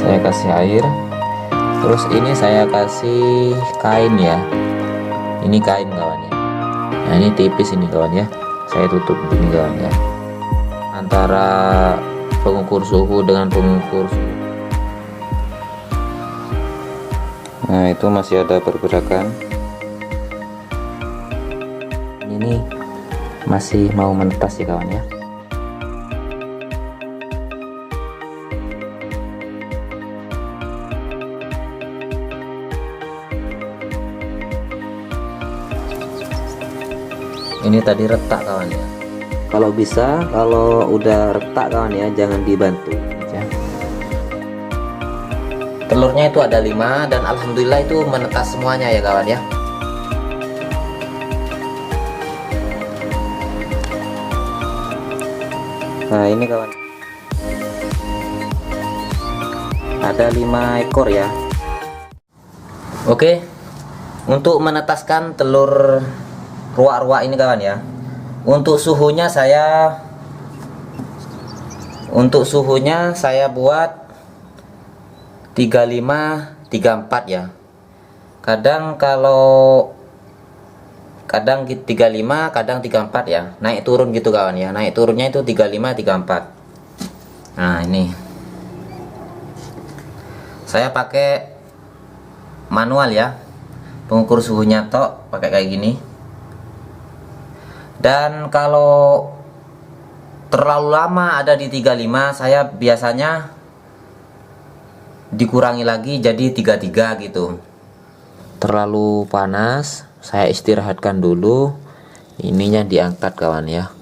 saya kasih air. Terus ini saya kasih kain ya, ini kain kawan ya. Nah ini tipis ini kawan ya, saya tutup begini kawan ya, antara pengukur suhu dengan pengukur suhu. Nah itu masih ada pergerakan, ini masih mau menetas ya kawan ya. Ini tadi retak kawan ya. Kalau bisa, kalau udah retak kawan ya, jangan dibantu ya. Telurnya itu ada 5 dan alhamdulillah itu menetas semuanya ya kawan ya. Nah ini kawan, ada 5 ekor ya. Oke, untuk menetaskan telur ruak-ruak ini kawan ya, untuk suhunya saya buat 35 34 ya. Kadang 35, kadang 34 ya, naik turun gitu kawan ya. Naik turunnya itu 35 34. Nah ini saya pakai manual ya, pengukur suhunya tok, pakai kayak gini. Dan kalau terlalu lama ada di 35, saya biasanya dikurangi lagi jadi 33 gitu. Terlalu panas, saya istirahatkan dulu. Ininya diangkat kawan ya.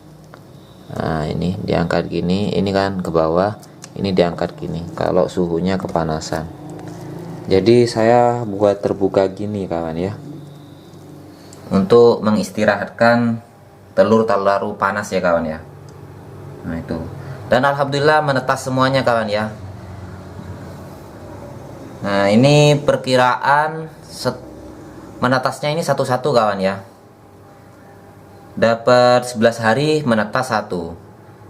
Nah ini diangkat gini, ini kan ke bawah, ini diangkat gini kalau suhunya kepanasan. Jadi saya buat terbuka gini kawan ya, untuk mengistirahatkan telur terlalu panas ya kawan ya. Nah itu, dan alhamdulillah menetas semuanya kawan ya. Nah ini perkiraan menetasnya ini satu-satu kawan ya. Dapat 11 hari menetas satu,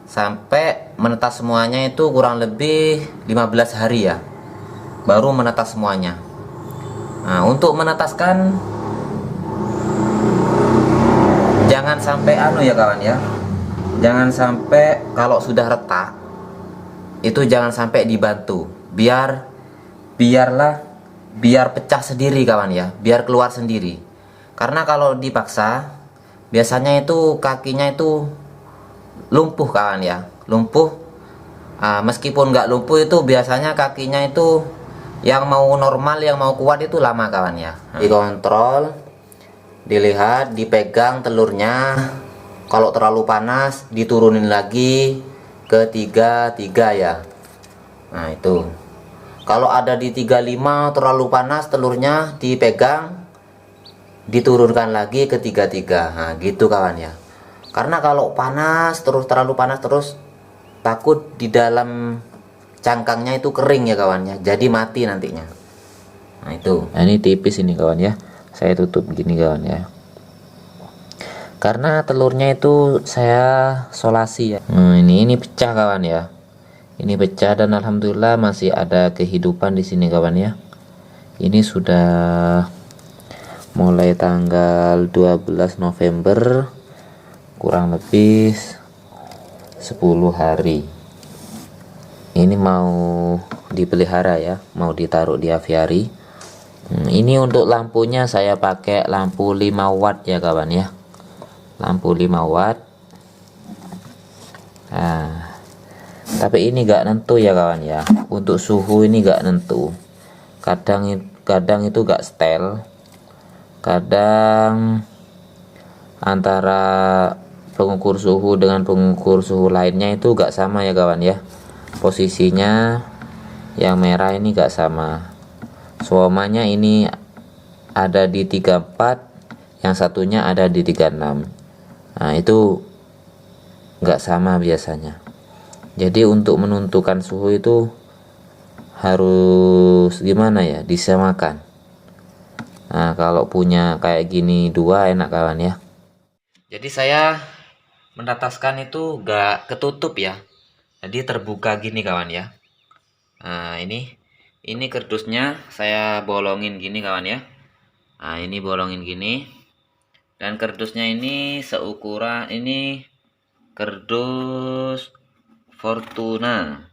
sampai menetas semuanya itu kurang lebih 15 hari ya, baru menetas semuanya. Nah untuk menetaskan jangan sampai ya kawan ya, jangan sampai kalau sudah retak itu jangan sampai dibantu, biar pecah sendiri kawan ya, biar keluar sendiri. Karena kalau dipaksa biasanya itu kakinya itu lumpuh kawan ya, lumpuh. Meskipun nggak lumpuh itu biasanya kakinya itu yang mau normal, yang mau kuat itu lama kawan ya. Dikontrol, dilihat, dipegang telurnya. Kalau terlalu panas diturunin lagi ke 33 ya. Nah itu, kalau ada di 35 terlalu panas, telurnya dipegang, diturunkan lagi ke 33. Nah gitu kawan ya. Karena kalau panas terus, terlalu panas terus, takut di dalam cangkangnya itu kering ya kawan ya, jadi mati nantinya. Nah itu, nah, ini tipis ini kawan ya, saya tutup gini kawan ya, karena telurnya itu saya solasi ya. Ini pecah kawan ya, ini pecah dan alhamdulillah masih ada kehidupan di sini kawan ya. Ini sudah mulai tanggal 12 November, kurang lebih 10 hari. Ini mau dipelihara ya, mau ditaruh di aviari. Ini untuk lampunya saya pakai lampu 5 watt ya kawan ya, lampu 5 watt. Nah, tapi ini gak nentu ya kawan ya, untuk suhu ini gak nentu. Kadang itu gak setel, kadang antara pengukur suhu dengan pengukur suhu lainnya itu gak sama ya kawan ya. Posisinya yang merah ini gak sama, suamanya ini ada di 34, yang satunya ada di 36. Nah itu gak sama biasanya. Jadi untuk menentukan suhu itu harus gimana ya, disamakan. Nah kalau punya kayak gini dua enak kawan ya. Jadi saya menetaskan itu gak ketutup ya, jadi terbuka gini kawan ya. Nah ini Ini kardusnya saya bolongin gini kawan ya. Nah, ini bolongin gini. Dan kardusnya ini seukuran, ini kardus Fortuna.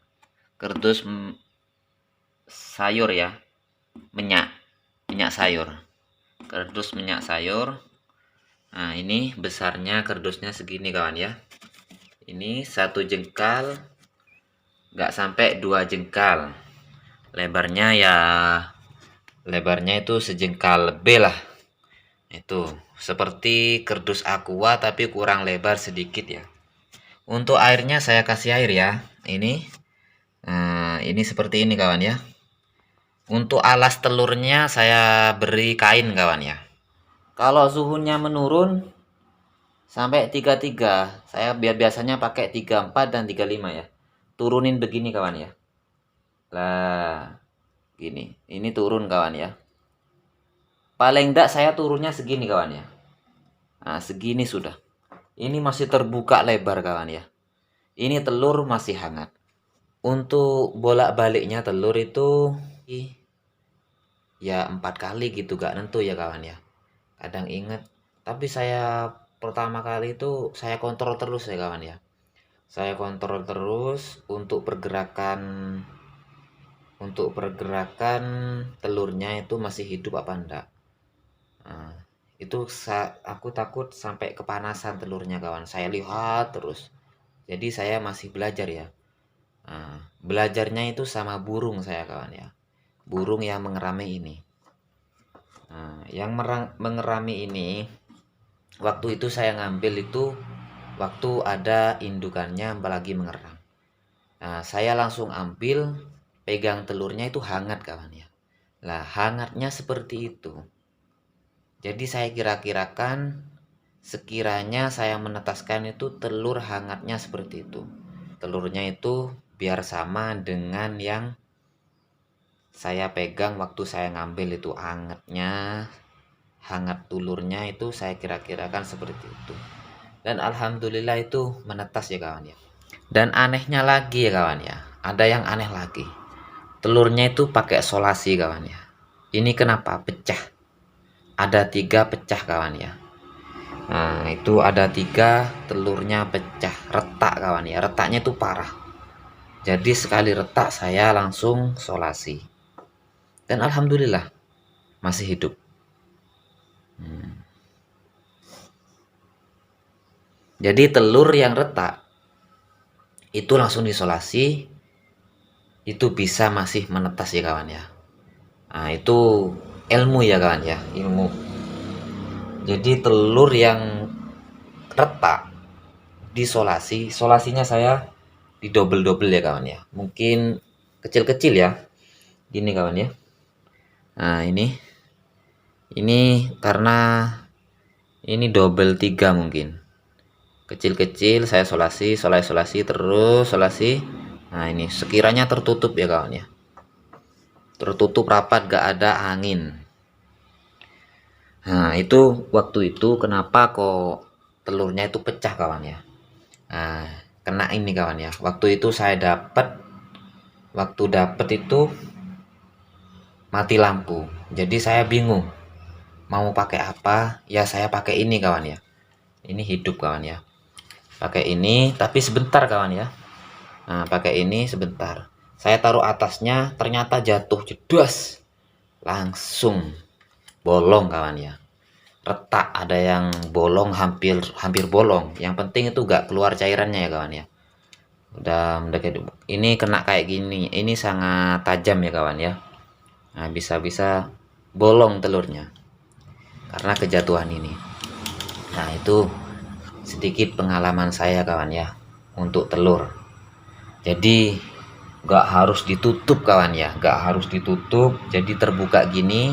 Kardus sayur ya. Minyak sayur. Kardus minyak sayur. Nah, ini besarnya kardusnya segini kawan ya. Ini 1 jengkal, nggak sampai 2 jengkal. Lebarnya itu sejengkal lebih lah. Itu seperti kardus aqua tapi kurang lebar sedikit ya. Untuk airnya saya kasih air ya. Ini seperti ini kawan ya. Untuk alas telurnya saya beri kain kawan ya. Kalau suhunya menurun sampai 33, saya biasanya pakai 34 dan 35 ya. Turunin begini kawan ya. Lah, gini. Ini turun kawan ya. Paling enggak saya turunnya segini kawan ya. Nah, segini sudah. Ini masih terbuka lebar kawan ya. Ini telur masih hangat. Untuk bolak-baliknya telur itu ya 4 kali gitu, gak nentu ya kawan ya. Kadang inget. Tapi saya pertama kali itu saya kontrol terus ya kawan ya. Saya kontrol terus untuk pergerakan telurnya itu masih hidup apa enggak. Nah, itu aku takut sampai kepanasan telurnya kawan. Saya lihat terus. Jadi saya masih belajar ya. Nah, belajarnya itu sama burung saya kawan ya. Burung yang mengerami ini. Nah, yang mengerami ini, waktu itu saya ngambil itu waktu ada indukannya apalagi mengerang. Nah, saya langsung ambil, pegang telurnya itu hangat kawan ya. Lah, hangatnya seperti itu. Jadi saya kira-kirakan sekiranya saya menetaskan itu telur hangatnya seperti itu. Telurnya itu biar sama dengan yang saya pegang waktu saya ngambil itu hangat telurnya itu saya kira-kirakan seperti itu. Dan alhamdulillah itu menetas ya kawan ya. Dan anehnya lagi ya kawan ya, ada yang aneh lagi. Telurnya itu pakai solasi kawan ya. Ini kenapa pecah? Ada 3 pecah kawan ya. Nah, itu ada 3 telurnya pecah, retak kawan ya. Retaknya itu parah. Jadi sekali retak saya langsung solasi. Dan alhamdulillah masih hidup. Jadi telur yang retak itu langsung disolasi, itu bisa masih menetas ya kawan ya. Nah, itu ilmu ya kawan ya, ilmu. Jadi telur yang retak disolasi, solasinya saya didobel-dobel ya kawan ya. Mungkin kecil-kecil ya. Gini kawan ya. Nah, ini karena ini double 3 mungkin. Kecil-kecil saya solasi terus solasi. Nah, ini sekiranya tertutup ya kawan ya. Tertutup rapat, gak ada angin. Nah, itu waktu itu kenapa kok telurnya itu pecah kawan ya. Nah, kena ini kawan ya. Waktu itu saya waktu dapat itu mati lampu. Jadi saya bingung mau pakai apa. Ya saya pakai ini kawan ya. Ini hidup kawan ya. Pakai ini tapi sebentar kawan ya. Nah, pakai ini sebentar. Saya taruh atasnya, ternyata jatuh jedas. Langsung bolong kawan ya. Retak, ada yang bolong, hampir bolong. Yang penting itu gak keluar cairannya ya kawan ya. Udah mendekati. Ini kena kayak gini. Ini sangat tajam ya kawan ya. Nah, bisa-bisa bolong telurnya karena kejatuhan ini. Nah, itu sedikit pengalaman saya kawan ya untuk telur. Jadi gak harus ditutup kawan ya, gak harus ditutup. Jadi terbuka gini.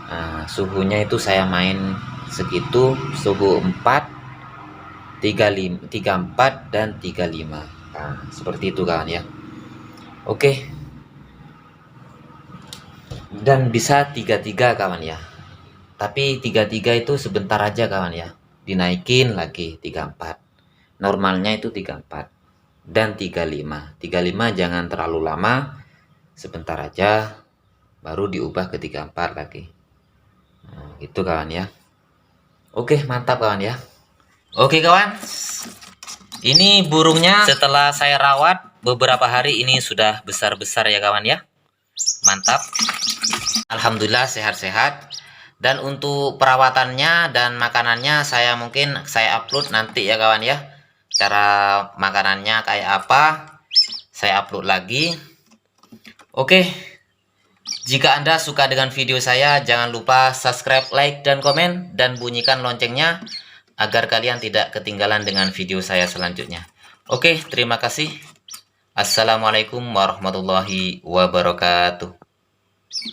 Nah, suhunya itu saya main segitu, suhu 4, 34 dan 35. Nah, seperti itu kawan ya. Oke. Dan bisa 33 kawan ya. Tapi 33 itu sebentar aja kawan ya. Dinaikin lagi 34. Normalnya itu 34 dan 35. 35 jangan terlalu lama. sebentar aja baru diubah ke 34 lagi. Nah, gitu kawan ya. Oke, mantap kawan ya. Oke kawan, ini burungnya setelah saya rawat beberapa hari ini sudah besar-besar ya kawan ya. Mantap. Alhamdulillah sehat-sehat. Dan untuk perawatannya dan makanannya mungkin saya upload nanti ya kawan ya. Cara makanannya kayak apa saya upload lagi. Oke. Jika Anda suka dengan video saya, jangan lupa subscribe, like, dan komen, dan bunyikan loncengnya agar kalian tidak ketinggalan dengan video saya selanjutnya. Oke, terima kasih. Assalamualaikum warahmatullahi wabarakatuh.